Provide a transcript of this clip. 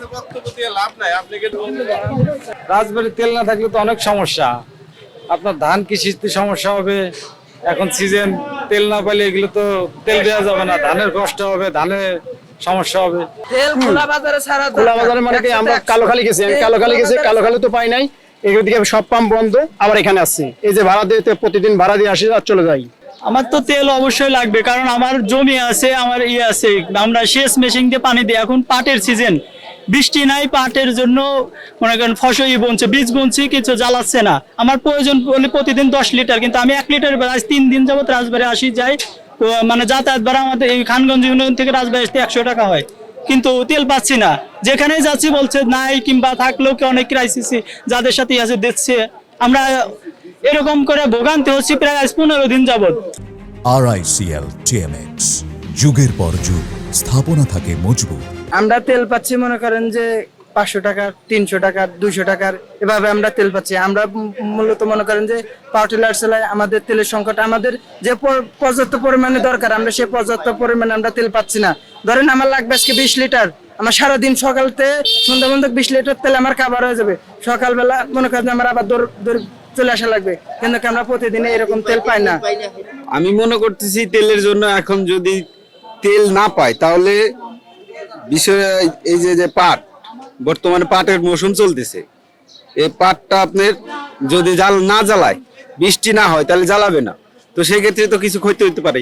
কাছে বক্তব্য দিয়ে লাভ নাই, আপনি কিন্তু রাজবাড়ির তেল না থাকলে তো অনেক সমস্যা। আপনার ধান কৃষিতে সমস্যা হবে, এখন সিজন, তেল না পাইলে এগুলো তো তেল দেওয়া যাবে না, ধানের কষ্ট হবে, ধানের সমস্যা হবে। তেল খোলা বাজারে ছাড়া খোলা বাজারে মানে কি, আমরা কালোখালী গেছি, আমি কালোখালী গেছি, কালোখালী তো পাই নাই, এগুলো দিকে সব পাম্প বন্ধ, আবার এখানে আসছি, এই যে ভাড়া দিয়ে প্রতিদিন ভাড়া দিয়ে আসি আর চলে যাই। আমার তো তেল অবশ্যই লাগবে, কারণ আমার জমি আছে, আমার আছে, আমরা সেচ মেশিন দিয়ে পানি দিই। এখন পাটের সিজন, বৃষ্টি নাই, পাটের জন্য মনে করেন ফসলই বনছে, বীজ বুনছি, কিছু জ্বালাচ্ছে না। আমার প্রয়োজন বলে প্রতিদিন 10 লিটার, কিন্তু আমি 1 লিটার আজ 3 দিন যাবত রাজবাড়ি আসি যাই, তো মানে যাতায়াত ভাড়া আমাদের এই খানগঞ্জ ইউনিয়ন থেকে রাজবাড়ি আসতে 100 টাকা হয়, কিন্তু তেল পাচ্ছি না। যেখানে যাচ্ছি বলছে নাই, কিংবা থাকলেও কি অনেক ক্রাইসিস যাদের সাথে আছে দিচ্ছে। আমরা এরকম করে ভোগান্তি হচ্ছি প্রায় 15 দিন যাবত। RICL TMX, যুগের পর যুগ স্থাপনা থাকে মজবুত। আমরা তেল পাচ্ছি মনে করেন যে 500 টাকা, 300 টাকা, 200 টাকার, এভাবে আমরা তেল পাচ্ছি। আমরা মূলত মনে করেন যে পাওয়ার টিলার চালাই, আমাদের তেলের সংকট, আমাদের যে পর্যাপ্ত পরিমাণে দরকার আমরা সেই পর্যাপ্ত পরিমাণে আমরা তেল পাচ্ছি না। ধরেন আমার লাগবে আজকে 20 লিটার, আমার সারাদিন সকালতে সন্ধ্যা পর্যন্ত 20 লিটার তেল আমার কাভার হয়ে যাবে। সকালবেলা মনে করেন আমার আবার দৌড় চলে আসা লাগবে, কিন্তু আমরা প্রতিদিনে এরকম তেল পাই না। আমি মনে করতেছি তেলের জন্য এখন যদি তেল না পায় তাহলে বিষয় এই যে পাট, বর্তমানে পাটের মৌসুম চলতেছে, এই পাটটা আপনার যদি না জ্বালায়, বৃষ্টি না হয় তাহলে জ্বালাবে না, তো সেই ক্ষেত্রে তো কিছু ক্ষতি হইতে পারে।